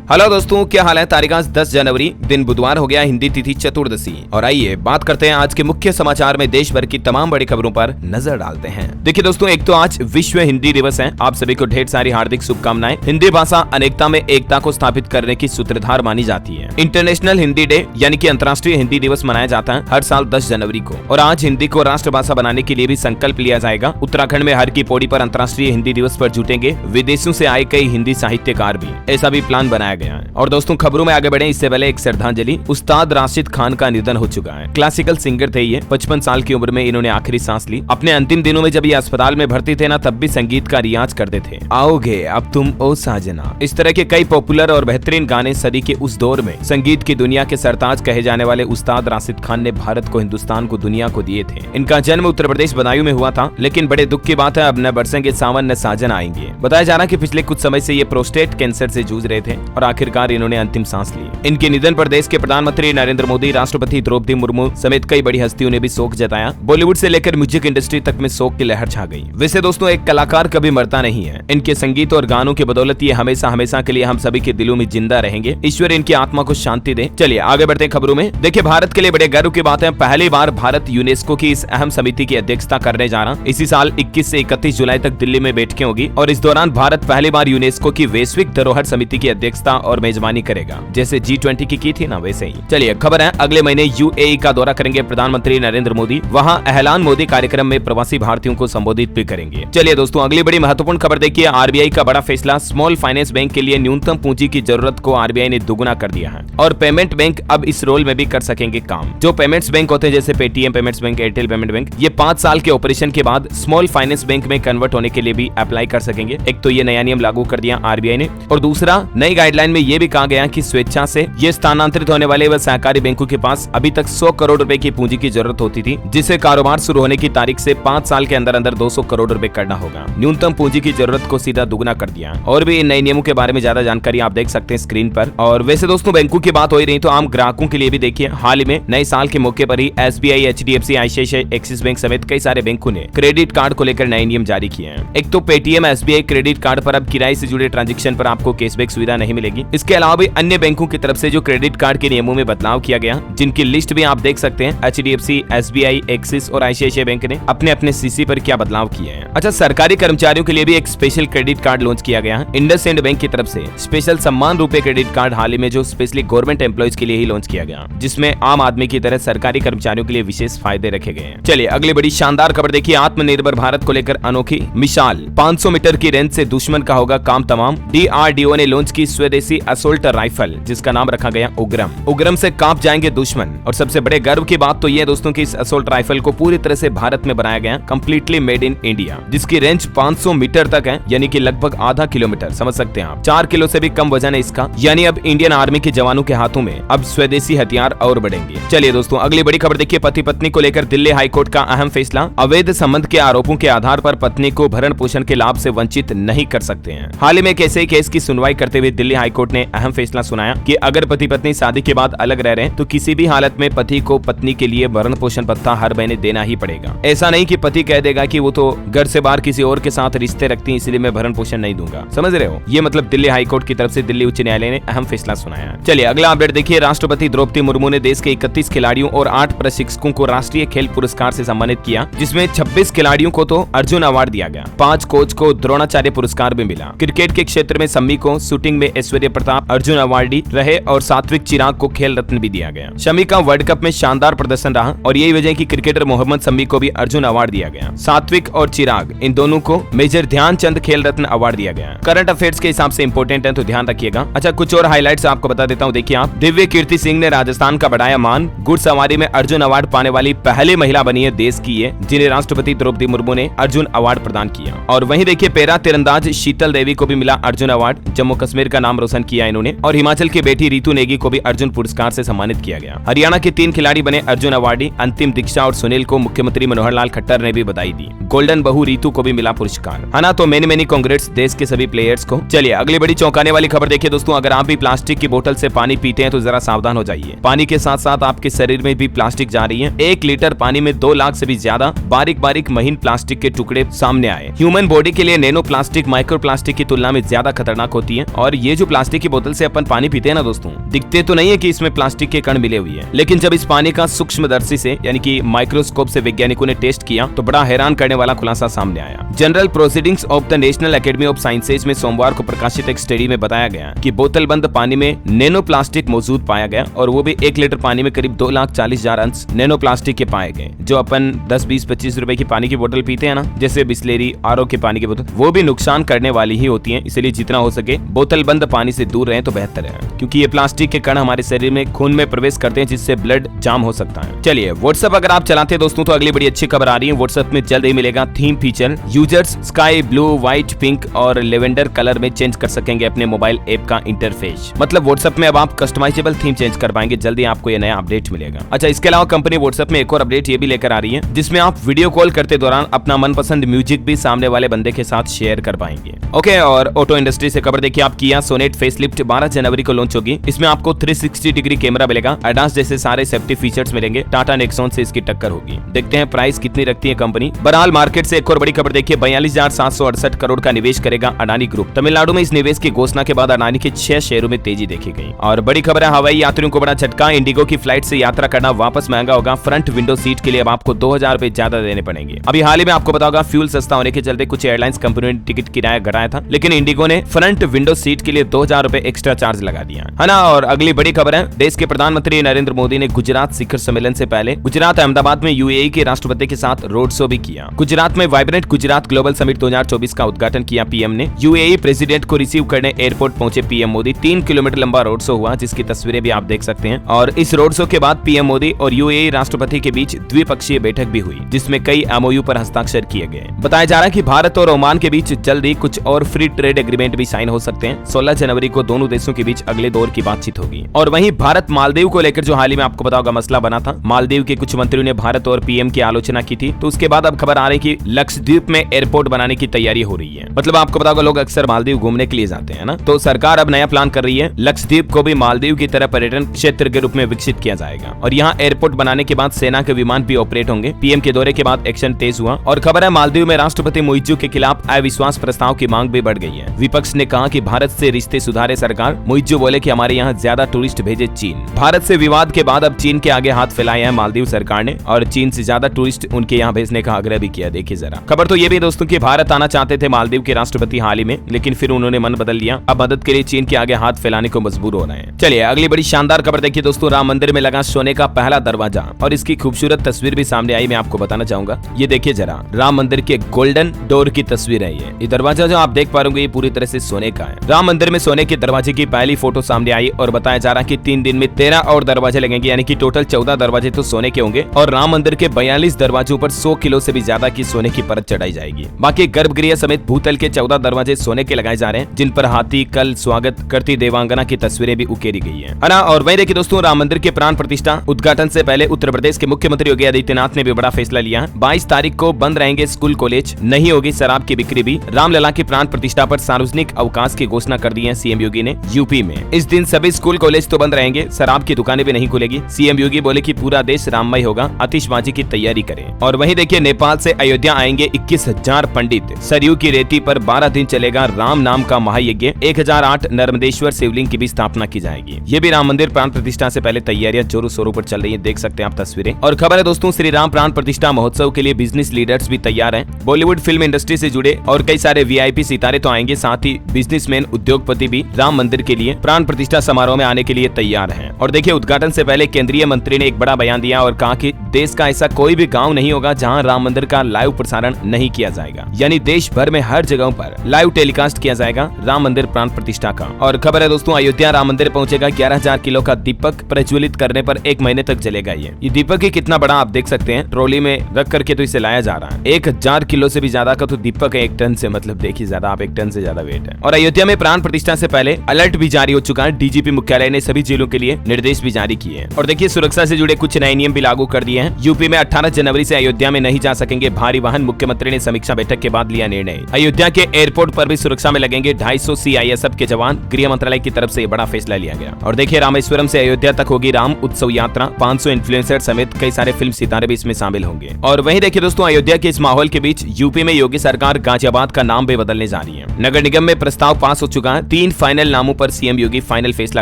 Hello दोस्तों, क्या हाल है। तारीख आज 10 जनवरी, दिन बुधवार हो गया, हिंदी तिथि चतुर्दशी। और आइए बात करते हैं आज के मुख्य समाचार में देश भर की तमाम बड़ी खबरों पर नजर डालते हैं। देखिए दोस्तों, एक तो आज विश्व हिंदी दिवस है। आप सभी को ढेर सारी हार्दिक शुभकामनाएं। हिंदी भाषा अनेकता में एकता को स्थापित करने की सूत्रधार मानी जाती है। इंटरनेशनल हिंदी डे यानी कि अंतर्राष्ट्रीय हिंदी दिवस मनाया जाता है हर साल 10 जनवरी को। और आज हिंदी को राष्ट्रभाषा बनाने के लिए भी संकल्प लिया जाएगा। उत्तराखंड में हर की पौड़ी पर अंतर्राष्ट्रीय हिंदी दिवस पर जुटेंगे विदेशों से आए कई हिंदी साहित्यकार भी। ऐसा भी प्लान बनाया गया है। और दोस्तों, खबरों में आगे बढ़े इससे पहले एक श्रद्धांजलि। उस्ताद राशिद खान का निधन हो चुका है। क्लासिकल सिंगर थे ये। 55 साल की उम्र में इन्होंने आखिरी सांस ली। अपने अंतिम दिनों में जब ये अस्पताल में भर्ती थे ना, तब भी संगीत का रियाज करते थे। आओगे अब तुम ओ साजना, इस तरह के कई पॉपुलर और बेहतरीन गाने सदी के उस दौर में संगीत की दुनिया के सरताज कहे जाने वाले उस्ताद राशिद खान ने भारत को, हिंदुस्तान को, दुनिया को दिए थे। इनका जन्म उत्तर प्रदेश बदायूं में हुआ था, लेकिन बड़े दुख की बात है, अब न बरसेंगे सावन न साजन आएंगे। बताया जा रहा है कि पिछले कुछ समय से ये प्रोस्टेट कैंसर से जूझ रहे थे और आखिरकार इन्होंने अंतिम सांस ली। इनके निधन पर देश के प्रधानमंत्री नरेंद्र मोदी, राष्ट्रपति द्रौपदी मुर्मू समेत कई बड़ी हस्तियों ने भी शोक जताया। बॉलीवुड से लेकर म्यूजिक इंडस्ट्री तक में शोक की लहर छा गई। वैसे दोस्तों, एक कलाकार कभी मरता नहीं है। इनके संगीत और गानों की बदौलत ये हमेशा हमेशा के लिए हम सभी के दिलों में जिंदा रहेंगे। ईश्वर इनकी आत्मा को शांति दे। चलिए आगे बढ़ते हैं खबरों में। देखिए, भारत के लिए बड़े गर्व की बात है, पहली बार भारत यूनेस्को की इस अहम समिति की अध्यक्षता करने जा रहा। इसी साल 21 से 31 जुलाई तक दिल्ली में बैठकें होगी और इस दौरान भारत पहली बार यूनेस्को की वैश्विक धरोहर समिति की अध्यक्षता और मेजबानी करेगा, जैसे G20 की थी ना, वैसे ही। चलिए खबर है, अगले महीने यूएई का दौरा करेंगे प्रधानमंत्री नरेंद्र मोदी। वहां एहलान मोदी कार्यक्रम में प्रवासी भारतीयों को संबोधित भी करेंगे। चलिए दोस्तों, अगली बड़ी महत्वपूर्ण खबर देखिए। आरबीआई का बड़ा फैसला। स्मॉल फाइनेंस बैंक के लिए न्यूनतम पूंजी की जरूरत को आरबीआई ने दुगुना कर दिया है और पेमेंट बैंक अब इस रोल में भी कर सकेंगे काम। जो पेमेंट्स बैंक होते हैं जैसे Paytm payments bank, Airtel payment bank, ये 5 साल के ऑपरेशन के बाद स्मॉल फाइनेंस बैंक में कन्वर्ट होने के लिए भी अप्लाई कर सकेंगे। एक तो ये नया नियम लागू कर दिया आरबीआई ने, और दूसरा नई गाइडलाइन में ये भी कहा गया कि स्वेच्छा से ये स्थानांतरित होने वाले व सहकारी बैंकों के पास अभी तक 100 करोड़ रुपए की पूंजी की जरूरत होती थी, जिसे कारोबार शुरू होने की तारीख से 5 साल के अंदर अंदर 200 करोड़ रुपए करना होगा। न्यूनतम पूंजी की जरूरत को सीधा दुगुना कर दिया। और भी इन नए नियमों के बारे में ज्यादा जानकारी आप देख सकते हैं स्क्रीन पर। और वैसे दोस्तों, बैंकों की बात हो ही रही तो आम ग्राहकों के लिए भी देखिए, हाल ही में नए साल के मौके पर ही SBI, HDFC, ICICI, Axis bank समेत कई सारे बैंकों ने क्रेडिट कार्ड को लेकर नए नियम जारी किए हैं। एक तो पेटीएम एसबीआई क्रेडिट कार्ड पर अब किराए से जुड़े ट्रांजेक्शन पर आपको कैशबैक सुविधा नहीं मिलेगी। इसके अलावा भी अन्य बैंकों की तरफ से जो क्रेडिट कार्ड के नियमों में बदलाव किया गया, जिनकी लिस्ट भी आप देख सकते हैं। एचडीएफसी, एसबीआई, एक्सिस और आईसीआईसीआई बैंक ने अपने अपने सीसी पर क्या बदलाव किए हैं। अच्छा, सरकारी कर्मचारियों के लिए भी एक स्पेशल क्रेडिट कार्ड लॉन्च किया गया है। इंडसइंड बैंक की तरफ से स्पेशल सम्मान रूपे क्रेडिट कार्ड हाल ही में जो स्पेशली गवर्नमेंट एम्प्लॉइज के लिए ही लॉन्च किया गया, जिसमें आम आदमी की तरह सरकारी कर्मचारियों के लिए विशेष फायदे रखे गए हैं। चलिए अगली बड़ी शानदार खबर देखिए। आत्मनिर्भर भारत को लेकर अनोखी मिसाल। 500 मीटर की रेंज से दुश्मन का होगा काम तमाम। डीआरडीओ ने लॉन्च की स्वदेशी असोल्ट राइफल, जिसका नाम रखा गया उग्रम। उग्रम से कांप जाएंगे दुश्मन। और सबसे बड़े गर्व की बात तो ये दोस्तों कि इस असोल्ट राइफल को पूरी तरह से भारत में बनाया गया, कंप्लीटली मेड इन इंडिया, जिसकी रेंज 500 मीटर तक है, यानी कि लगभग आधा किलोमीटर। समझ सकते हैं आप, 4 किलो से भी कम वजन है इसका। यानी अब इंडियन आर्मी के जवानों के हाथों में अब स्वदेशी हथियार और बढ़ेंगे। चलिए दोस्तों, अगली बड़ी खबर देखिए। पति पत्नी को लेकर दिल्ली हाईकोर्ट का अहम फैसला। अवैध संबंध के आरोपों के आधार पर पत्नी को भरण पोषण के लाभ से वंचित नहीं कर सकते हैं। हाल ही में एक ऐसे केस की सुनवाई करते हुए दिल्ली हाईकोर्ट ने अहम फैसला सुनाया कि अगर पति पत्नी शादी के बाद अलग रह रहे हैं तो किसी भी हालत में पति को पत्नी के लिए भरण पोषण भत्ता हर महीने देना ही पड़ेगा। ऐसा नहीं कि पति कह देगा कि वो तो घर से बाहर किसी और के साथ रिश्ते रखती है, इसलिए मैं भरण पोषण नहीं दूंगा। समझ रहे हो, ये मतलब दिल्ली हाईकोर्ट की तरफ से दिल्ली उच्च न्यायालय ने अहम फैसला सुनाया। चलिए अगला अपडेट देखिए। राष्ट्रपति द्रौपदी मुर्मू ने देश के 31 खिलाड़ियों और 8 प्रशिक्षकों को राष्ट्रीय खेल पुरस्कार से सम्मानित किया, जिसमें 26 खिलाड़ियों को तो अर्जुन अवार्ड दिया गया। 5 कोच को द्रोणाचार्य पुरस्कार भी मिला। क्रिकेट के क्षेत्र में शमी को, शूटिंग में ऐश्वर्य प्रताप अर्जुन अवार्डी रहे और सात्विक चिराग को खेल रत्न भी दिया गया। शमी का वर्ल्ड कप में शानदार प्रदर्शन रहा और यही वजह कि क्रिकेटर मोहम्मद शमी को भी अर्जुन अवार्ड दिया गया। सात्विक और चिराग, इन दोनों को मेजर ध्यानचंद खेल रत्न अवार्ड दिया गया। करंट अफेयर्स के हिसाब से इंपॉर्टेंट है तो ध्यान रखिएगा। अच्छा, कुछ और हाइलाइट्स आपको बता देता हूँ। देखिए आप, दिव्य कीर्ति सिंह ने राजस्थान का बढ़ाया मान। घुड़सवारी में अर्जुन अवार्ड पाने वाली पहली महिला बनी है देश की ये, जिन्हें राष्ट्रपति द्रौपदी मुर्मू ने अर्जुन अवार्ड प्रदान किया। और वहीं देखिए, पैरा तीरंदाज शीतल देवी को भी मिला अर्जुन अवार्ड। जम्मू कश्मीर का नाम रोशन किया इन्होंने। और हिमाचल की बेटी रितु नेगी को भी अर्जुन पुरस्कार से सम्मानित किया गया। हरियाणा के 3 खिलाड़ी बने अर्जुन अवार्डी। अंतिम, दीक्षा और सुनील को मुख्यमंत्री मनोहर लाल खट्टर ने भी बधाई दी। गोल्डन बहू रितु को भी मिला पुरस्कार, है ना। तो मेनी कांग्रेट्स देश के सभी प्लेयर्स को। चलिए अगली बड़ी चौंकाने वाली खबर देखिए दोस्तों। अगर आप भी प्लास्टिक की बोतल से पानी पीते हैं तो जरा सावधान हो जाइए। पानी के साथ साथ आपके शरीर में भी प्लास्टिक जा रही है। 1 लीटर पानी में 2 लाख से भी ज्यादा बारीक बारीक महीन प्लास्टिक के टुकड़े सामने आए। ह्यूमन बॉडी के लिए नैनो प्लास्टिक माइक्रो प्लास्टिक की तुलना में ज्यादा खतरनाक होती है और ये जो प्लास्टिक की बोतल से अपन पानी पीते हैं ना दोस्तों, दिखते तो नहीं है कि इसमें प्लास्टिक के कण मिले हुए हैं, लेकिन जब इस पानी का सूक्ष्मदर्शी से यानी कि माइक्रोस्कोप से वैज्ञानिकों ने टेस्ट किया तो बड़ा हैरान करने वाला खुलासा सामने आया। General proceedings of the national academy of sciences में सोमवार को प्रकाशित एक स्टडी में बताया गया कि बोतल बंद पानी में नैनो प्लास्टिक मौजूद पाया गया, और वो भी 1 लीटर पानी में करीब 2,40,000 अंश नैनो प्लास्टिक के पाए गए। जो अपन 10, 20, 25 रुपए की पानी की बोतल पीते हैं ना, जैसे बिस्लेरी, आरओ के पानी की बोतल, वो भी नुकसान करने वाली ही होती है। इसलिए जितना हो सके बोतल बंद पानी से दूर रहें तो बेहतर है, क्योंकि ये प्लास्टिक के कण हमारे शरीर में खून में प्रवेश करते हैं, जिससे ब्लड जाम हो सकता है। चलिए, व्हाट्सएप अगर आप चलाते हैं दोस्तों तो अगली बड़ी अच्छी खबर आ रही है। व्हाट्सएप में जल्द ही मिलेगा theme feature. Users sky blue, white, pink और लेवेंडर कलर में चेंज कर सकेंगे अपने मोबाइल ऐप का इंटरफेस। मतलब व्हाट्सएप में अब आप कस्टमाइजेबल थीम चेंज कर पाएंगे। जल्दी आपको ये नया अपडेट मिलेगा। अच्छा, इसके अलावा कंपनी व्हाट्सएप में एक और अपडेट ये भी लेकर आ रही है, जिसमें आप वीडियो कॉल करते दौरान अपना मनपसंद म्यूजिक भी सामने वाले बंदे के साथ शेयर कर पाएंगे। ओके, और ऑटो इंडस्ट्री से खबर देखिए आप, किया सोनेट फेसलिफ्ट 12 जनवरी को लॉन्च होगी। इसमें आपको 360 डिग्री कैमरा मिलेगा, एडास जैसे सारे सेफ्टी फीचर्स मिलेंगे। टाटा नेक्सॉन से इसकी टक्कर होगी। देखते हैं प्राइस कितनी रखती है कंपनी। बहरहाल मार्केट से एक और बड़ी खबर देखिए, 42,768 करोड़ का निवेश करेगा अडानी ग्रुप। तमिलनाडु में इस निवेश की घोषणा के बाद अडानी के 6 शेयरों में तेजी देखी गई। और बड़ी खबर है, हवाई यात्रियों को बड़ा झटका। इंडिगो की फ्लाइट से यात्रा करना वापस महंगा होगा। फ्रंट विंडो सीट के लिए अब आपको 2,000 रुपए ज्यादा देने पड़ेंगे। अभी हाल ही में आपको पता होगा, फ्यूल सस्ता होने के चलते कुछ एयरलाइंस कंपनियों ने टिकट किराया घटाया था, लेकिन इंडिगो ने फ्रंट विंडो सीट के लिए 2,000 रुपए एक्स्ट्रा चार्ज लगा दिया है ना। और अगली बड़ी खबर है, देश के प्रधानमंत्री नरेंद्र मोदी ने गुजरात शिखर सम्मेलन से पहले गुजरात अहमदाबाद में यूएई के राष्ट्रपति के साथ रोड शो भी किया। गुजरात में वाइब्रेंट गुजरात ग्लोबल समिट 2024 का उद्घाटन किया पीएम ने। यूएई प्रेसिडेंट को रिसीव करने एयरपोर्ट पहुंचे पीएम मोदी। 3 किलोमीटर लंबा रोड शो हुआ, जिसकी तस्वीरें भी आप देख सकते हैं। और इस रोड शो के बाद पीएम मोदी और यूएई राष्ट्रपति के बीच द्विपक्षीय बैठक भी हुई, जिसमें कई एमओयू पर हस्ताक्षर किए गए। बताया जा रहा है कि भारत और ओमान के बीच जल्द ही कुछ और फ्री ट्रेड एग्रीमेंट भी साइन हो सकते हैं। 16 जनवरी को दोनों देशों के बीच अगले दौर की बातचीत होगी। और वहीं भारत मालदीव को लेकर जो हाल ही में आपको पता होगा मसला बना था, मालदीव के कुछ मंत्रियों ने भारत और पीएम की आलोचना की थी। तो उसके बाद अब खबर आ रही कि लक्षद्वीप में एयरपोर्ट बनाने की तैयारी हो रही है। मतलब आपको पता होगा, लोग अक्सर मालदीव घूमने के लिए जाते हैं ना, तो सरकार अब नया प्लान कर रही है, लक्षद्वीप को भी मालदीव की तरह पर्यटन क्षेत्र के रूप में विकसित किया जाएगा। और यहाँ एयरपोर्ट बनाने के बाद सेना के विमान भी ऑपरेट होंगे। पीएम के दौरे के बाद एक्शन तेज हुआ। और खबर है, मालदीव में राष्ट्रपति मुइज्जू के खिलाफ अविश्वास प्रस्ताव की मांग भी बढ़ गई है। विपक्ष ने कहा कि भारत से रिश्ते सुधारे सरकार। मुइज्जू बोले कि हमारे यहाँ ज्यादा टूरिस्ट भेजे चीन। भारत से विवाद के बाद अब चीन के आगे हाथ फैलाए हैं मालदीव सरकार ने, और चीन से ज्यादा टूरिस्ट उनके यहाँ भेजने का आग्रह भी किया। देखिए जरा, खबर तो ये भी दोस्तों कि भारत आना चाहते थे मालदीव के राष्ट्रपति हाल ही में, लेकिन फिर उन्होंने मन बदल लिया। अब मदद के लिए चीन के आगे हाथ फैलाने को मजबूर हो रहे हैं। चलिए अगली बड़ी शानदार खबर देखिए दोस्तों, राम मंदिर में लगा सोने का पहला दरवाजा, और इसकी खूबसूरत तस्वीर भी सामने आई। मैं आपको बताना चाहूंगा, ये देखिए जरा, राम मंदिर के गोल्डन डोर की तस्वीर है। ये दरवाजा जो आप देख पा रहे होंगे, ये पूरी तरह से सोने का है। राम मंदिर में सोने के दरवाजे की पहली फोटो सामने आई, और बताया जा रहा है कि 3 दिन में 13 और दरवाजे लगेंगे, यानी कि टोटल 14 दरवाजे तो सोने के होंगे। और राम मंदिर के 42 दरवाजों पर 100 किलो से भी ज्यादा की सोने की परत चढ़ाई जाएगी। बाकी गर्भगृह समेत भूतल के 14 दरवाजे सोने के लगाए जा रहे हैं, जिन पर हाथी, कल, स्वागत करती देवांगना की तस्वीरें भी उकेरी गई है ना। और वहीं देखिए दोस्तों, राम मंदिर के प्राण प्रतिष्ठा उद्घाटन से पहले उत्तर प्रदेश के मुख्यमंत्री योगी आदित्यनाथ ने भी बड़ा फैसला लिया। 22 तारीख को बंद रहेंगे स्कूल कॉलेज, नहीं होगी शराब की बिक्री भी। रामलला की प्राण प्रतिष्ठा पर सार्वजनिक अवकाश की घोषणा कर दी है सीएम योगी ने यूपी में। इस दिन सभी स्कूल कॉलेज तो बंद रहेंगे, शराब की दुकानें भी नहीं खुलेगी। सीएम योगी बोले कि पूरा देश राममय होगा, आतिशबाजी की तैयारी करें। और वहीं देखिए, नेपाल से अयोध्या आएंगे 21,000 पंडित। सरयू की रेती पर 12 दिन चलेगा राम नाम का महायज्ञ। 1008 नर्मदेश्वर शिवलिंग की भी स्थापना की जाएगी। ये भी राम मंदिर प्राण प्रतिष्ठा से पहले तैयारियां जोरों शोरों पर चल रही है, देख सकते हैं आप तस्वीरें। और खबर है दोस्तों, श्री राम प्राण प्रतिष्ठा महोत्सव के लिए बिजनेस लीडर्स भी तैयार हैं। बॉलीवुड फिल्म इंडस्ट्री से जुड़े और कई सारे वीआईपी सितारे तो आएंगे, साथ ही बिजनेसमैन, उद्योगपति भी राम मंदिर के लिए प्राण प्रतिष्ठा समारोह में आने के लिए तैयार हैं। और देखिए, उद्घाटन से पहले केंद्रीय मंत्री ने एक बड़ा बयान दिया और कहा कि देश का ऐसा कोई भी गांव नहीं होगा जहां राम मंदिर का लाइव प्रसारण नहीं किया जाएगा, यानी देश भर में हर जगह पर लाइव टेलीकास्ट किया जाएगा राम मंदिर प्राण प्रतिष्ठा का। और खबर है दोस्तों, अयोध्या राम मंदिर पहुंचेगा 11,000 किलो का दीपक प्रज्वलित करने पर 1 महीने तक जलेगा। ये दीपक ही कितना बड़ा आप देख सकते हैं, ट्रॉली में रख करके तो इसे लाया जा रहा है। 1000 किलो से भी ज्यादा का तो दीपक है, 1 टन से, मतलब देखिए ज्यादा, आप 1 टन से ज्यादा वेट है। और अयोध्या में प्राण प्रतिष्ठा से पहले अलर्ट भी जारी हो चुका है। डीजीपी मुख्यालय ने सभी जिलों के लिए निर्देश भी जारी किए हैं। और देखिए, सुरक्षा से जुड़े कुछ नए नियम भी लागू कर दिए दिए हैं। यूपी में 18 जनवरी से अयोध्या में नहीं जा सकेंगे भारी वाहन, मुख्यमंत्री ने समीक्षा बैठक के बाद लिया निर्णय। अयोध्या के एयरपोर्ट पर भी सुरक्षा में लगेंगे 250 CISF के जवान, गृह मंत्रालय की तरफ से बड़ा फैसला लिया गया। और देखिए रामेश्वरम से अयोध्या तक होगी राम उत्सव यात्रा, 500 इन्फ्लुएंसर समेत कई सारे फिल्म सितारे भी इसमें शामिल होंगे। और वहीं देखिए दोस्तों, अयोध्या के इस माहौल के बीच यूपी में योगी सरकार गाजियाबाद का नाम भी बदलने जा रही है। नगर निगम में प्रस्ताव पास हो चुका है। 3 फाइनल नामों पर सीएम योगी फाइनल फैसला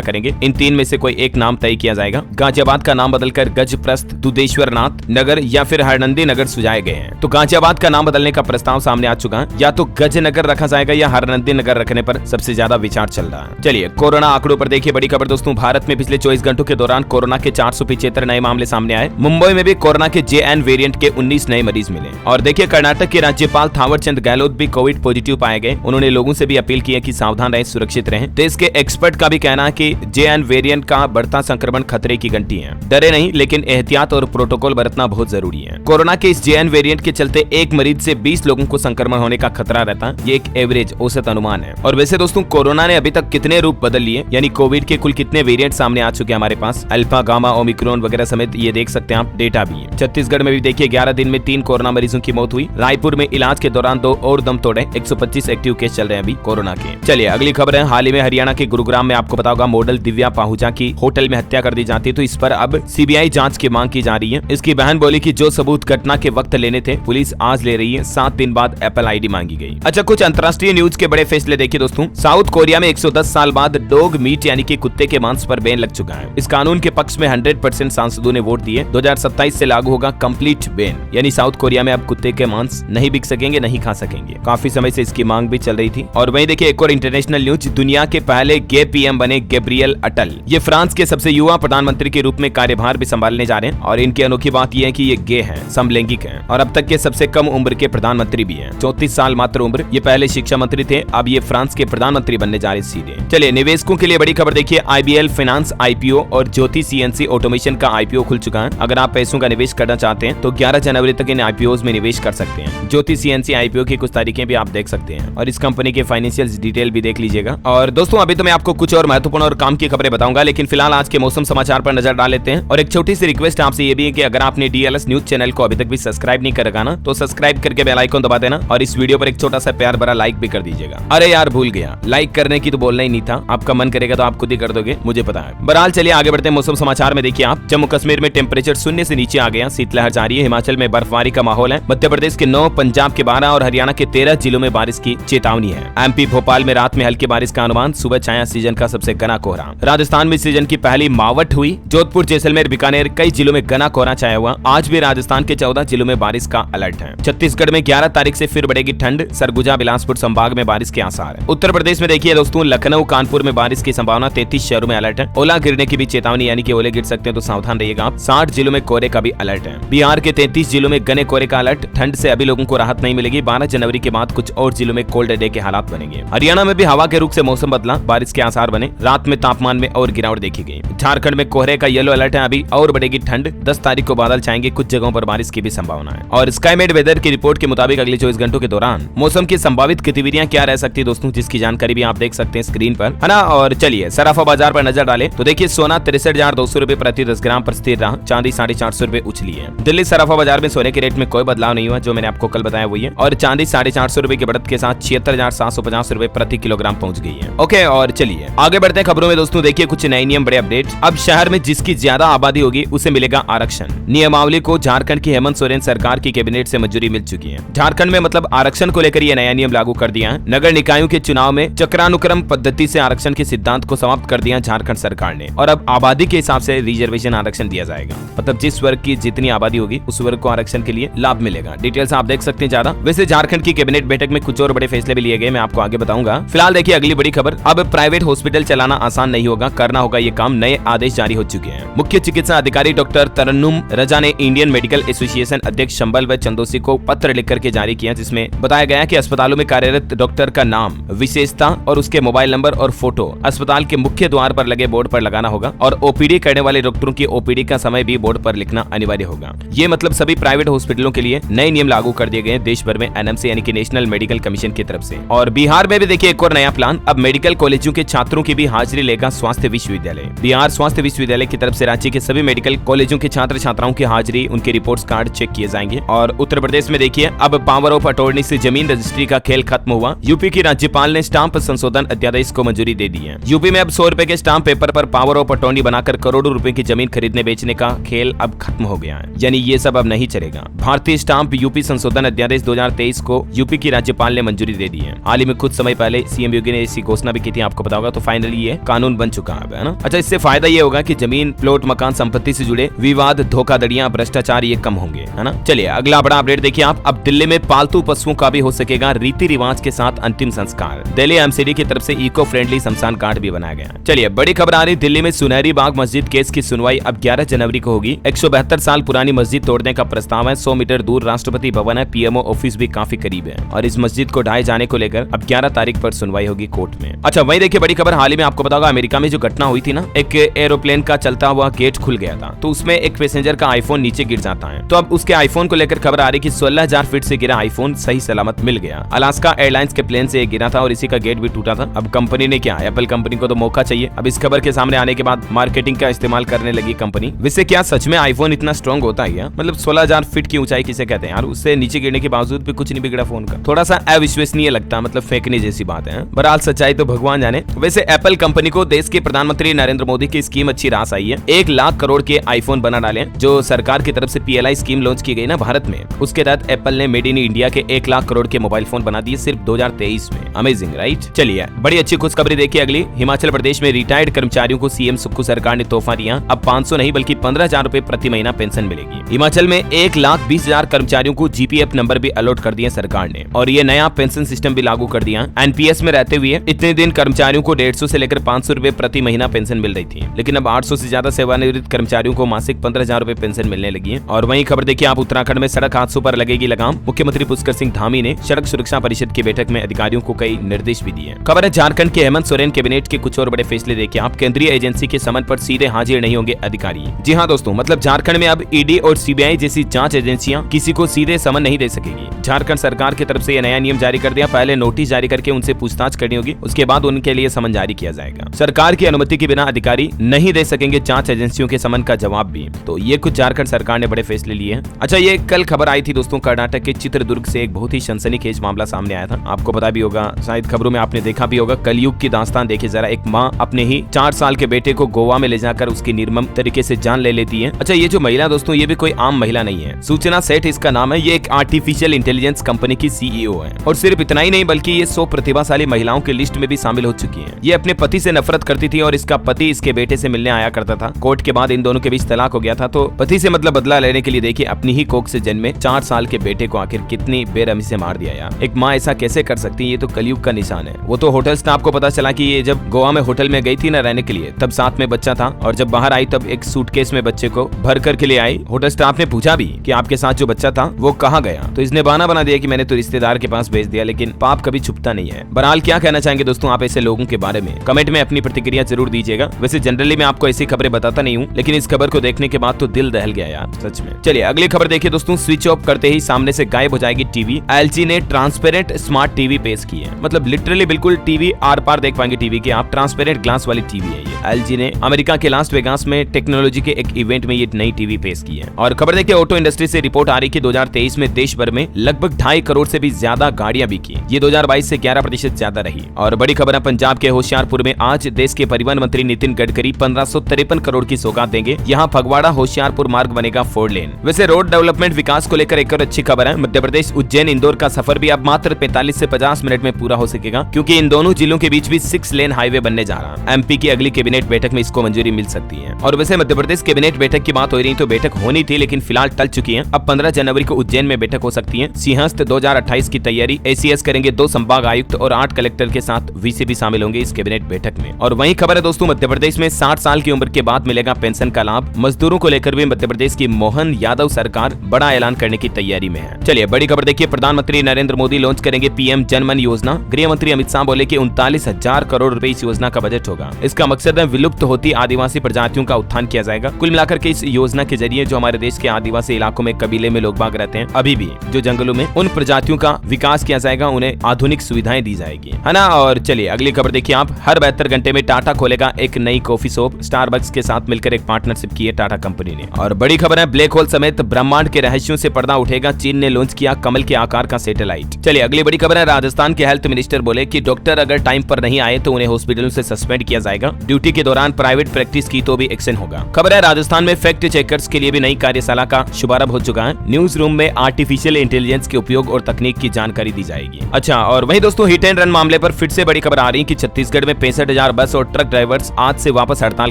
करेंगे। इन 3 में से कोई एक नाम तय किया जाएगा। गाजियाबाद का नाम बदलकर गजप्रस्थ दुधेश्वर नाथ नगर या फिर हरनंदी नगर सुझाए गए हैं। तो गाजियाबाद का नाम बदलने का प्रस्ताव सामने आ चुका है। या तो गज नगर रखा जाएगा या हरनंदी नगर रखने पर सबसे ज्यादा विचार चल रहा है। चलिए कोरोना आंकड़ों पर देखिए बड़ी खबर दोस्तों। भारत में पिछले 24 घंटों के दौरान कोरोना के 475 नए मामले सामने आए। मुंबई में भी कोरोना के JN वेरिएंट के 19 नए मरीज मिले। और देखिए कर्नाटक के राज्यपाल थावरचंद गहलोत भी कोविड पॉजिटिव पाए गए। उन्होंने लोगों से भी अपील की है कि सावधान रहें, सुरक्षित रहें। देश के एक्सपर्ट का भी कहना है कि JN वेरिएंट का बढ़ता संक्रमण खतरे की घंटी है। डरे नहीं, लेकिन एहतियात और प्रोटोकॉल बरतना बहुत जरूरी है। कोरोना के इस JN वेरिएंट के चलते एक मरीज से 20 लोगों को संक्रमण होने का खतरा रहता है। ये एक एवरेज औसत अनुमान है। और वैसे दोस्तों कोरोना ने अभी तक कितने रूप बदल लिए, यानी कोविड के कुल कितने वेरिएंट सामने आ चुके हैं हमारे पास, अल्फा, गामा, ओमिक्रॉन वगैरह समेत, ये देख सकते हैं आप, डेटा भी है। छत्तीसगढ़ में भी देखिए 11 दिन में 3 कोरोना मरीजों की मौत हुई। रायपुर में इलाज के दौरान 2 और दम तोड़े। 125 एक्टिव केस चल रहे हैं अभी कोरोना के। चलिए अगली खबर है। हाल ही में हरियाणा के गुरुग्राम में आपको पता होगा मॉडल दिव्या पाहुजा की होटल में हत्या कर दी जाती है। तो इस पर अब CBI जांच की मांग की जा रही है। इसकी बहन बोली कि जो सबूत घटना के वक्त लेने थे पुलिस आज ले रही है। 7 दिन बाद एप्पल ID मांगी गई। अच्छा, कुछ अंतर्राष्ट्रीय न्यूज के बड़े फैसले देखिए दोस्तों। साउथ कोरिया में 110 साल बाद डॉग मीट यानी कि कुत्ते के मांस पर बैन लग चुका है। इस कानून के पक्ष में 100% सांसदों ने वोट दिए। 2027 से लागू होगा कंप्लीट बैन, यानी साउथ कोरिया में अब कुत्ते के मांस नहीं बिक सकेंगे, नहीं खा सकेंगे। काफी समय से इसकी मांग भी चल रही थी। और वहीं देखिए एक और इंटरनेशनल न्यूज, दुनिया के पहले गे PM बने गैब्रियल अटल। ये फ्रांस के सबसे युवा प्रधानमंत्री के रूप में कार्यभार भी संभालने जा रहे हैं। और इनकी अनोखी बात यह है कि ये गे हैं, समलैंगिक हैं और अब तक के सबसे कम उम्र के प्रधानमंत्री भी हैं। 34 साल मात्र उम्र। ये पहले शिक्षा मंत्री थे, अब ये फ्रांस के प्रधानमंत्री बनने जा रहे सीधे। चलिए निवेशकों के लिए बड़ी खबर देखिए। IBL फाइनेंस IPO और ज्योति CNC ऑटोमेशन का IPO खुल चुका है। अगर आप पैसों का निवेश करना चाहते हैं तो 11 जनवरी तक इन IPOs में निवेश कर सकते हैं। ज्योति CNC IPO की कुछ तारीखें भी आप देख सकते हैं और इस कंपनी के फाइनेंशियल डिटेल भी देख लीजिएगा। और दोस्तों अभी तो मैं आपको कुछ और महत्वपूर्ण और काम की खबरें बताऊंगा, लेकिन फिलहाल आज के मौसम समाचार पर नजर डाल लेते हैं। और एक छोटी सी रिक्वेस्ट आपसे ये भी है कि अगर आपने DLS न्यूज चैनल को अभी तक भी सब्सक्राइब नहीं कर रखा ना, तो सब्सक्राइब करके बेल आइकन दबा देना और इस वीडियो पर एक छोटा सा प्यार भरा लाइक भी कर दीजिएगा। अरे यार भूल गया, लाइक करने की तो बोलना ही नहीं था। आपका मन करेगा तो आप खुद ही कर दोगे, मुझे पता है। बहरहाल चलिए आगे बढ़ते हैं। मौसम समाचार में देखिए आप, जम्मू कश्मीर में टेम्परेचर 0 से नीचे आ गया, शीतलहर जारी है। हिमाचल में बर्फबारी का माहौल है। मध्य प्रदेश के 9, पंजाब के 12 और हरियाणा के 13 जिलों में बारिश की चेतावनी है। MP भोपाल में रात में हल्की बारिश का अनुमान। सुबह छाया सीजन का सबसे घना कोहरा। राजस्थान में सीजन की पहली मावट हुई। जोधपुर, जैसलमेर, बीकानेर कई जिलों में घना कोहरा छाया हुआ। आज भी राजस्थान के 14 जिलों में बारिश का अलर्ट है। छत्तीसगढ़ में 11 तारीख से फिर बढ़ेगी ठंड। सरगुजा, बिलासपुर संभाग में बारिश के आसार है। उत्तर प्रदेश में देखिए दोस्तों, लखनऊ, कानपुर में बारिश की संभावना। 33 शहरों में अलर्ट है। ओला गिरने की भी चेतावनी, यानी कि ओले गिर सकते हैं तो सावधान रहिएगा आप। 60 जिलों में कोहरे का भी अलर्ट है। बिहार के 33 जिलों में घने कोहरे का अलर्ट। ठंड से अभी लोगों को राहत नहीं मिलेगी। 12 जनवरी के बाद कुछ और जिलों में कोल्ड डे के हालात बनेंगे। हरियाणा में भी हवा के रुख से मौसम बदला, बारिश के आसार बने। रात में तापमान में और गिरावट देखी गई। झारखंड में कोहरे का येलो अलर्ट है अभी और बढ़ेगी ठंड। 10 तारीख को बादल छाएंगे, कुछ जगहों पर बारिश की भी संभावना है। और स्काईमेड वेदर की रिपोर्ट के मुताबिक अगले 24 घंटों के दौरान मौसम की संभावित गतिविधियां क्या रह सकती है दोस्तों, जिसकी जानकारी भी आप देख सकते हैं स्क्रीन पर, है ना। और चलिए सराफा बाजार पर नजर डालें तो देखिए सोना 63,200 रुपए प्रति 10 ग्राम पर स्थिर रहा। चांदी 450 रुपए उछली है। दिल्ली सराफा बाजार में सोने के रेट में कोई बदलाव नहीं हुआ, जो मैंने आपको कल बताया वही है। और चांदी 450 रुपए की बढ़त के साथ 76,750 रुपए प्रति किलोग्राम पहुंच गई है। ओके, और चलिए आगे बढ़ते हैं खबरों में दोस्तों। देखिए कुछ नए नियम, बड़े अपडेट। अब शहर में जिसकी ज्यादा आबादी होगी उसे मिलेगा आरक्षण। नियमावली को झारखंड की हेमंत सोरेन सरकार की कैबिनेट से मंजूरी मिल चुकी है। झारखंड में मतलब आरक्षण को लेकर यह नया नियम लागू कर दिया है। नगर निकायों के चुनाव में चक्रानुक्रम पद्धति से आरक्षण के सिद्धांत को समाप्त कर दिया झारखंड सरकार ने। और अब आबादी के हिसाब से रिजर्वेशन आरक्षण दिया जाएगा। मतलब जिस वर्ग की जितनी आबादी होगी उस वर्ग को आरक्षण के लिए लाभ मिलेगा। डिटेल्स आप देख सकते हैं ज्यादा। वैसे झारखंड की कैबिनेट बैठक में कुछ और बड़े फैसले भी लिए गए, मैं आपको आगे बताऊंगा। फिलहाल देखिए अगली बड़ी खबर। अब प्राइवेट हॉस्पिटल चलाना आसान नहीं होगा, करना होगा ये काम। नए आदेश जारी हो चुके हैं। मुख्य चिकित्सा अधिकारी डॉक्टर तरन्नुम रजा ने इंडियन मेडिकल एसोसिएशन अध्यक्ष शंबल व चंदोसी को पत्र लिख करके जारी किया, जिसमें बताया गया कि अस्पतालों में कार्यरत डॉक्टर का नाम, विशेषता और उसके मोबाइल नंबर और फोटो अस्पताल के मुख्य द्वार पर लगे बोर्ड पर लगाना होगा। और ओपीडी करने वाले डॉक्टरों की ओपीडी का समय भी बोर्ड पर लिखना अनिवार्य होगा। ये मतलब सभी प्राइवेट हॉस्पिटलों के लिए नए नियम लागू कर दिए गए देश भर में एनएमसी यानी कि नेशनल मेडिकल कमीशन की तरफ से। और बिहार में भी देखिए एक और नया प्लान। अब मेडिकल कॉलेजों के छात्रों की भी हाजिरी लेगा स्वास्थ्य विश्वविद्यालय। बिहार स्वास्थ्य विश्वविद्यालय की तरफ से राज्य के सभी मेडिकल कॉलेजों के छात्र छात्राओं की हाजिरी, उनके रिपोर्ट्स कार्ड चेक किए जाएंगे। और उत्तर प्रदेश में देखिए, अब पावर ऑफ अटॉर्नी से जमीन रजिस्ट्री का खेल खत्म हुआ। यूपी की राज्यपाल ने स्टाम्प संशोधन अध्यादेश को मंजूरी दे दी है। यूपी में अब 100 रुपए के स्टाम्प पेपर पर पावर ऑफ अटॉर्नी बनाकर करोड़ों रुपए की जमीन खरीदने बेचने का खेल अब खत्म हो गया है, यानी ये सब अब नहीं चलेगा। भारतीय स्टाम्प यूपी संशोधन अध्यादेश 2023 को यूपी की राज्यपाल ने मंजूरी दे दी है। हाल ही में कुछ समय पहले सीएम योगी ने ऐसी घोषणा भी की थी, आपको पता होगा। तो फाइनली ये कानून बन चुका है ना। अच्छा, इससे फायदा ये होगा कि जमीन, प्लॉट, मकान, संपत्ति से जुड़े विवाद, धोखाधड़ियां, भ्रष्टाचार ये कम होंगे, है ना। चलिए अगला बड़ा अपडेट देखिए आप। अब दिल्ली में पालतू पशुओं का भी हो सकेगा रीति रिवाज के साथ अंतिम संस्कार। दिल्ली एमसीडी की तरफ से इको फ्रेंडली शमशान घाट भी बनाया गया। चलिए बड़ी खबर आ रही, दिल्ली में सुनहरी बाग मस्जिद केस की सुनवाई अब 11 जनवरी को होगी। 172 साल पुरानी मस्जिद तोड़ने का प्रस्ताव है। 100 मीटर दूर राष्ट्रपति भवन है, पीएमओ ऑफिस भी काफी करीब है और इस मस्जिद को ढाए जाने को लेकर अब 11 तारीख पर सुनवाई होगी कोर्ट में। अच्छा, वहीं देखिए बड़ी खबर, हाल ही में आपको पता होगा अमेरिका में जो घटना हुई थी ना, एक एरोप्लेन का चलता हुआ गेट खुल गया था, तो उसमें एक पैसेंजर का आईफोन नीचे गिर जाता है। तो अब उसके आईफोन को लेकर खबर आ रही कि 16,000 फीट से गिरा आईफोन सही सलामत मिल गया। अलास्का एयरलाइंस के प्लेन से गिरा था और इसी का गेट भी टूटा था। अब कंपनी ने क्या, एप्पल कंपनी को तो मौका चाहिए। अब इस खबर के सामने आने के बाद मार्केटिंग का इस्तेमाल करने लगी कंपनी। वैसे क्या सच में आईफोन इतना स्ट्रॉन्ग होता है क्या? मतलब 16,000 फीट की ऊंचाई किसे कहते हैं यार? उससे नीचे गिरने के बावजूद भी कुछ नहीं बिगड़ा फोन का। थोड़ा सा अविश्वसनीय लगता, मतलब फेंकने जैसी बात है। बहरहाल सच्चाई तो भगवान जाने। वैसे एप्पल कंपनी को देश के प्रधानमंत्री नरेंद्र मोदी की स्कीम अच्छी रास आई है। 1 लाख करोड़ के आईफोन बना डाले, जो सरकार की तरफ से PLI स्कीम लॉन्च की गई ना भारत में, उसके तहत एप्पल ने मेड इन इंडिया के 1 लाख करोड़ के मोबाइल फोन बना दिए सिर्फ 2023 में। Amazing right. चलिए बड़ी अच्छी खुशखबरी देखिए अगली। हिमाचल प्रदेश में रिटायर्ड कर्मचारियों को सीएम सुक्खू सरकार ने तोहफा दिया। अब 500 नहीं बल्कि 15,000 रुपए प्रति महीना पेंशन मिलेगी। हिमाचल में 1,20,000 कर्मचारियों को GPF नंबर भी अलॉट कर दिए सरकार ने और ये नया पेंशन सिस्टम भी लागू कर दिया। NPS में रहते हुए इतने दिन कर्मचारियों को 150 से लेकर 500 रुपए प्रति महीना पेंशन मिल रही थी, लेकिन अब 800 से ज्यादा सेवानिवृत्त कर्मचारियों को मासिक 15,000 रुपए पेंशन मिलने लगी है। और वहीं खबर देखिए आप, उत्तराखंड में सड़क हादसों पर लगेगी लगाम। मुख्यमंत्री पुष्कर सिंह धामी ने सड़क सुरक्षा परिषद की बैठक में अधिकारियों को कई निर्देश भी दिए। खबर है झारखंड के हेमंत सोरेन कैबिनेट के कुछ और बड़े फैसले देखिए आप। केंद्रीय एजेंसी के समन पर सीधे हाजिर नहीं होंगे अधिकारी। जी हाँ दोस्तों, मतलब झारखंड में अब ED और CBI जैसी जांच एजेंसियां किसी को सीधे समन नहीं दे सकेगी। झारखंड सरकार की तरफ से यह नया नियम जारी कर दिया। पहले नोटिस जारी करके उनसे पूछताछ करनी होगी, उसके बाद उनके लिए समन जारी किया जाएगा। सरकार की अनुमति के बिना अधिकारी नहीं दे सकेंगे जांच एजेंसियों के समन का जवाब भी। तो ये कुछ झारखंड सरकार ने बड़े फैसले लिए हैं। अच्छा, ये कल खबर आई थी दोस्तों, कर्नाटक के चित्रदुर्ग से एक बहुत ही सनसनीखेज मामला सामने आया था। आपको पता भी होगा, शायद खबरों में आपने देखा भी होगा। कलयुग की दास्तान देखिए जरा। एक माँ अपने ही 4 साल के बेटे को गोवा में ले जाकर उसकी निर्मम तरीके से जान ले लेती है। अच्छा, ये जो महिला दोस्तों, ये भी कोई आम महिला नहीं है। सूचना सेठ इसका नाम है। ये एक आर्टिफिशियल इंटेलिजेंस कंपनी की CEO है और सिर्फ इतना ही नहीं बल्कि ये 100 प्रतिभाशाली महिलाओं की लिस्ट में भी शामिल हो चुकी है। ये अपने पति से नफरत करती थी और इसका पति इसके बेटे से मिलने आया करता था। कोर्ट के बाद इन दोनों के बीच तलाक हो गया था। तो पति से मतलब बदला लेने के लिए देखिए अपनी ही कोख से जन्मे 4 साल के बेटे को आखिर कितनी बेरहमी से मार दिया यार। एक माँ ऐसा कैसे कर सकती है? ये तो कलयुग का निशान है। वो तो होटल स्टाफ को पता चला कि ये जब गोवा में होटल में गई थी ना रहने के लिए, तब साथ में बच्चा था और जब बाहर आई तब एक सूटकेस में बच्चे को भर करके ले आई। होटल स्टाफ ने पूछा भी कि आपके साथ जो बच्चा था वो कहाँ गया? तो इसने बहाना बना दिया कि मैंने तो रिश्तेदार के पास भेज दिया, लेकिन पाप कभी छुपता नहीं है। बहरहाल क्या कहना चाहेंगे दोस्तों आप ऐसे लोगों के बारे में? कमेंट में अपनी प्रतिक्रिया जरूर दीजिएगा। वैसे जनरली मैं आपको ऐसी खबरें बताता नहीं हूँ, लेकिन इस खबर को देखने के बाद तो दिल दहल गया यार सच में। चलिए अगली खबर देखिए दोस्तों। स्विच ऑफ करते ही सामने से गायब हो जाएगी टीवी। LG ने ट्रांसपेरेंट स्मार्ट टीवी पेश की है। मतलब लिटरली बिल्कुल टीवी आर पार देख पाएंगे टीवी के आप। ट्रांसपेरेंट ग्लास वाली टीवी है ये। LG ने अमेरिका के लास वेगास में टेक्नोलॉजी के एक इवेंट में ये नई टीवी पेश की है। और खबर देखिए ऑटो इंडस्ट्री से रिपोर्ट आ रही कि 2023 में देश भर में लगभग 2.5 करोड़ से भी ज्यादा गाड़ियां बिकी। ये 2022 से 11% ज्यादा रही। और बड़ी खबर है पंजाब के होशियारपुर में आज देश के परिवहन मंत्री नितिन गडकरी 1553 करोड़ की सौगात देंगे। यहाँ फगवाड़ा होशियारपुर मार्ग बनेगा 4 लेन। वैसे रोड डेवलपमेंट विकास को लेकर एक और अच्छी खबर है। मध्य प्रदेश उज्जैन इंदौर का सफर भी अब मात्र 45 से 50 मिनट में पूरा हो सकेगा, क्योंकि इन दोनों जिलों के बीच भी 6 लेन हाईवे बनने जा रहा है। MP की अगली कैबिनेट बैठक में इसको मंजूरी मिल सकती है। और वैसे मध्य प्रदेश कैबिनेट बैठक की बात हो रही तो बैठक होनी थी, लेकिन फिलहाल टल चुकी है। अब 15 जनवरी को उज्जैन में बैठक हो सकती है। सिंहस्थ 2028 की तैयारी ACS करेंगे 2 संभाग आयुक्त और 8 कलेक्टर के साथ VC भी शामिल होंगे इस कैबिनेट बैठक में। और वहीं खबर है दोस्तों मध्य प्रदेश में 60 साल की उम्र के बाद मिलेगा पेंशन का लाभ। मजदूरों को लेकर भी मध्य प्रदेश की मोहन यादव सरकार बड़ा ऐलान करने की तैयारी में है। चलिए बड़ी खबर देखिए। प्रधानमंत्री नरेंद्र मोदी लॉन्च करेंगे PM जन मन योजना। गृह मंत्री अमित शाह बोले कि 39,000 करोड़ रुपए इस योजना का बजट होगा। इसका मकसद करते हैं विलुप्त होती आदिवासी प्रजातियों का उत्थान किया जाएगा। कुल मिलाकर के इस योजना के जरिए जो हमारे देश के आदिवासी इलाकों में कबीले में लोग बाग रहते हैं अभी भी जो जंगलों में, उन प्रजातियों का विकास किया जाएगा, उन्हें आधुनिक सुविधाएं दी जाएगी, है ना। और चलिए अगली खबर देखिए आप। हर 72 घंटे में टाटा खोलेगा एक नई कॉफी शॉप। स्टारबक्स के साथ मिलकर एक पार्टनरशिप की है टाटा कंपनी ने। और बड़ी खबर है, ब्लैक होल समेत ब्रह्मांड के रहस्यों से पर्दा उठेगा। चीन ने लॉन्च किया कमल के आकार का सैटेलाइट। चलिए अगली बड़ी खबर है, राजस्थान के हेल्थ मिनिस्टर बोले कि डॉक्टर अगर टाइम पर नहीं आए तो उन्हें हॉस्पिटलों से सस्पेंड किया जाएगा। ड्यूटी के दौरान प्राइवेट प्रैक्टिस की तो भी एक्शन होगा। खबर है, राजस्थान में फैक्ट चेकर्स के लिए भी नई कार्यशाला का शुभारंभ हो चुका है। न्यूज रूम में आर्टिफिशियल इंटेलिजेंस के उपयोग और तकनीक की जानकारी दी जाएगी। अच्छा, और वहीं दोस्तों हिट एंड रन मामले पर फिर से बड़ी खबर आ रही है कि छत्तीसगढ़ में 65,000 बस और ट्रक ड्राइवर्स आज से वापस हड़ताल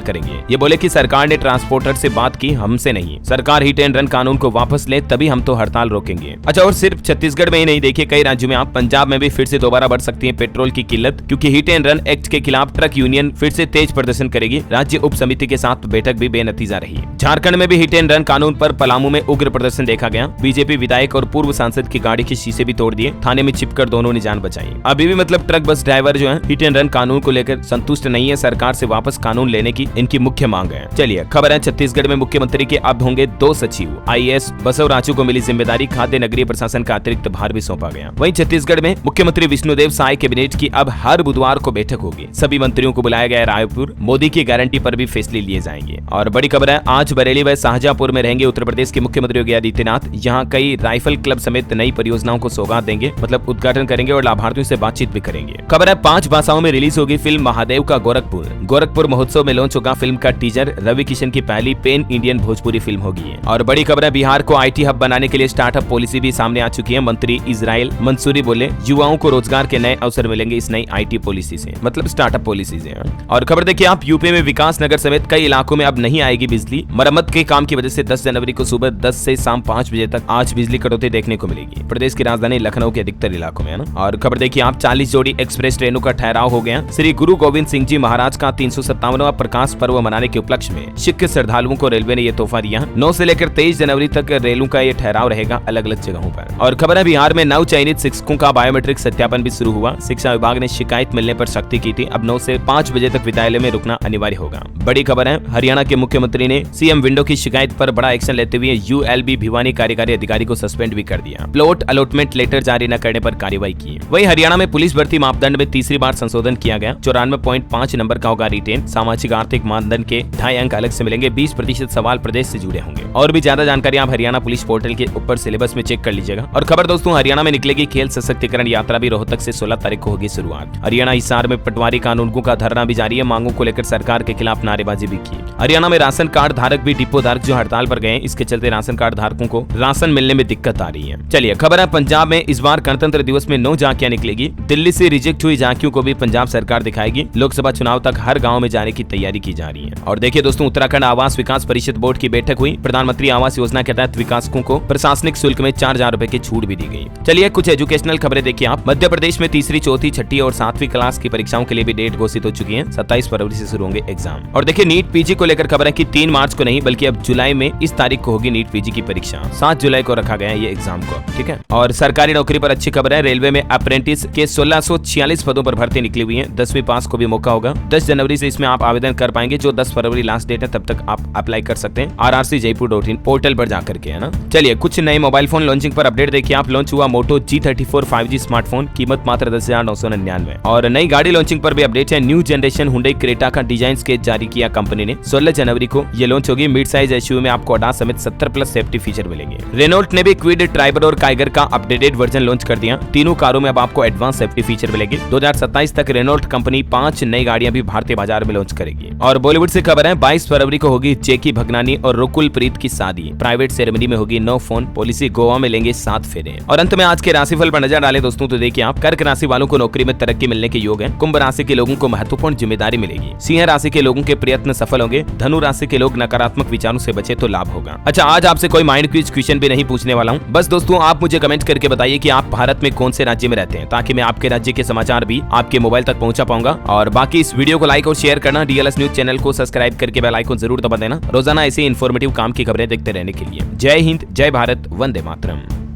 करेंगे। ये बोले कि सरकार ने ट्रांसपोर्टर से बात की, हमसे नहीं। सरकार हिट एंड रन कानून को वापस ले तभी हम तो हड़ताल रोकेंगे। अच्छा, और सिर्फ छत्तीसगढ़ में ही नहीं, देखिए कई राज्यों में आप, पंजाब में भी फिर से दोबारा बढ़ सकती है पेट्रोल की किल्लत, क्योंकि हिट एंड रन एक्ट के खिलाफ ट्रक यूनियन फिर से तेज प्रदर्शन करेगी। राज्य उप समिति के साथ बैठक भी बेनतीजा रही। झारखंड में भी हिट एंड रन कानून पर पलामू में उग्र प्रदर्शन देखा गया। बीजेपी विधायक और पूर्व सांसद की गाड़ी के शीशे भी तोड़ दिए, थाने में चिपकर दोनों ने जान बचाई। अभी भी मतलब ट्रक बस ड्राइवर जो है हिट एंड रन कानून को लेकर संतुष्ट नहीं है। सरकार से वापस कानून लेने की इनकी मुख्य मांग है। चलिए खबर है, छत्तीसगढ़ में मुख्यमंत्री के अब होंगे 2 सचिव। आईएएस बसव राजू को मिली जिम्मेदारी, खाद्य नगरीय प्रशासन का अतिरिक्त भार भी सौंपा गया। वहीं छत्तीसगढ़ में मुख्यमंत्री विष्णुदेव साय कैबिनेट की अब हर बुधवार को बैठक होगी। सभी मंत्रियों को बुलाया गया है रायपुर। मोदी की गारंटी पर भी फैसले लिए जाएंगे। और बड़ी खबर है, आज बरेली व शाहजहांपुर में रहेंगे उत्तर प्रदेश के मुख्यमंत्री योगी आदित्यनाथ। यहाँ कई राइफल क्लब समेत नई परियोजनाओं को सौगात देंगे, मतलब उद्घाटन करेंगे और लाभार्थियों से बातचीत भी करेंगे। खबर है, 5 भाषाओं में रिलीज होगी फिल्म महादेव का गोरखपुर महोत्सव में लॉन्च होगा फिल्म का टीजर। रवि किशन की पहली पेन इंडियन भोजपुरी फिल्म होगी। और बड़ी खबर है, बिहार को आईटी हब बनाने के लिए स्टार्टअप पॉलिसी भी सामने आ चुकी है। मंत्री इजराइल मंसूरी बोले युवाओं को रोजगार के नए अवसर मिलेंगे इस नई आईटी पॉलिसी से, मतलब स्टार्टअप पॉलिसी से। और खबर देखिए आप, यूपी में विकास नगर समेत कई इलाकों में अब नहीं आएगी बिजली। मरम्मत के काम की वजह से 10 जनवरी को सुबह 10 से शाम 5 बजे तक आज बिजली कटौती देखने को मिलेगी प्रदेश की राजधानी लखनऊ के अधिकतर इलाकों में, है ना। और खबर देखिए आप, 40 जोड़ी एक्सप्रेस ट्रेनों का ठहराव हो गया। श्री गुरु गोविंद सिंह जी महाराज का 357वां प्रकाश पर्व मनाने के उपलक्ष्य में सिख श्रद्धालुओं को रेलवे ने यह तोहफा दिया। 9 से लेकर 23 जनवरी तक रेलों का ये ठहराव रहेगा अलग अलग जगहों पर। और खबर है, बिहार में नव चयनित शिक्षकों का बायोमेट्रिक सत्यापन भी शुरू हुआ। शिक्षा विभाग ने शिकायत मिलने पर सख्ती की थी। अब 9 से 5 बजे तक विद्यालय में रुकना अनिवार्य होगा। बड़ी खबर है, हरियाणा के मुख्यमंत्री ने सीएम विंडो की शिकायत पर बड़ा एक्शन लेते हुए यूएलबी भिवानी कार्यकारी अधिकारी को सस्पेंड भी कर दिया। प्लॉट अलॉटमेंट लेटर जारी न करने पर कार्रवाई की। वहीं हरियाणा में पुलिस भर्ती मापदंड में तीसरी बार संशोधन किया गया। 94.5 नंबर का होगा रिटेन। सामाजिक आर्थिक मानदंड के 2.5 अंक अलग से मिलेंगे। 20% सवाल प्रदेश से जुड़े होंगे। और भी ज्यादा जानकारी आप हरियाणा पुलिस पोर्टल के ऊपर सिलेबस में चेक कर लीजिएगा। और खबर दोस्तों, हरियाणा में निकलेगी खेल सशक्तिकरण यात्रा भी। रोहतक से 16 तारीख को होगी शुरुआत। हरियाणा हिसार में पटवारी कानूनगों का धरना भी जारी है। मांगों को लेकर सरकार के खिलाफ नारेबाजी भी की। हरियाणा में राशन कार्ड धारक भी डिपो धारक जो हड़ताल पर गए, इसके चलते राशन कार्ड धारकों को राशन मिलने में दिक्कत आ रही है। चलिए खबर है, पंजाब में इस बार गणतंत्र दिवस में 9 झांकियां निकलेगी। दिल्ली से रिजेक्ट हुई झांकियों को भी पंजाब सरकार दिखाएगी। लोकसभा चुनाव तक हर गांव में जाने की तैयारी की जा रही है। और देखिए दोस्तों, उत्तराखंड आवास विकास परिषद बोर्ड की बैठक हुई। प्रधानमंत्री आवास योजना के तहत विकासकों को प्रशासनिक शुल्क में 4,000 रुपए की छूट भी दी गई। चलिए कुछ एजुकेशनल खबरें देखिए आप। मध्य प्रदेश में तीसरी, चौथी, छठी और 7वीं क्लास की परीक्षाओं के लिए भी डेट घोषित हो चुकी है। 27 फरवरी से शुरू होंगे एग्जाम। और देखिए नीट पीजी को लेकर खबर है कि 3 मार्च को नहीं बल्कि अब जुलाई में इस तारीख को होगी नीट पीजी की परीक्षा। 7 जुलाई को रखा गया है ये एग्जाम को, ठीक है। और सरकारी नौकरी पर अच्छी खबर है, रेलवे में अप्रेंटिस के 1646 पदों पर भर्ती निकली हुई है। 10वीं पास को भी मौका होगा। 10 जनवरी से इसमें आप आवेदन कर पाएंगे। जो 10 फरवरी लास्ट डेट है तब तक आप अप्लाई कर सकते हैं rrcjaipur.in पोर्टल पर जाकर के, है ना। चलिए कुछ नए मोबाइल फोन लॉन्चिंग पर अपडेट देखिए आप। लॉन्च हुआ मोटो G34 5G स्मार्टफोन, कीमत मात्र 10,999। और नई गाड़ी लॉन्चिंग पर भी अपडेट है। न्यू जनरेशन हुंडई क्रेटा का डिजाइन स्केच जारी किया कंपनी ने। 16 जनवरी को ये लॉन्च होगी। मिड साइज एसयूवी में आपको ADAS समेत 70+ सेफ्टी फीचर मिलेंगे। रेनॉल्ट ने भी क्विड, ट्राइबर और काइगर का अपडेटेड वर्जन लॉन्च कर दिया। तीनों कारों में अब आपको एडवांस सेफ्टी फीचर मिलेंगे। 2027 तक रेनॉल्ट कंपनी 5 नई गाड़ियां भी भारतीय बाजार में लॉन्च करेगी। और बॉलीवुड से खबर है, 22 फरवरी को होगी जैकी भगनानी और रुकुल प्रीत की शादी। प्राइवेट सेरेमनी में होगी नो फोन पॉलिसी। गोवा में लेंगे 7 फेरे। और अंत में आज के राशिफल पर नजर डालें दोस्तों, तो देखिए आप। कर्क राशि वालों को नौकरी में तरक्की मिलने के योग है। कुंभ राशि के लोगों को महत्वपूर्ण जिम्मेदारी मिलेगी। सिंह राशि के लोगों के प्रयत्न सफल होंगे। धनु राशि के लोग नकारात्मक विचारों से बचे तो लाभ होगा। अच्छा, आज आपसे कोई माइंड क्विज क्वेश्चन भी नहीं पूछने वाला हूँ। बस दोस्तों आप मुझे कमेंट करके बताइए कि आप भारत में कौन से राज्य में रहते हैं, ताकि मैं आपके राज्य के समाचार भी आपके मोबाइल तक पहुंचा पाऊंगा। और बाकी इस वीडियो को लाइक और शेयर करना। DLS न्यूज चैनल को सब्सक्राइब करके बेल आइकन जरूर दबा देना। रोजाना ऐसे इन्फॉर्मेटिव काम की खबरें देखते रहने के लिए। जय हिंद, जय भारत, वंदे मातरम।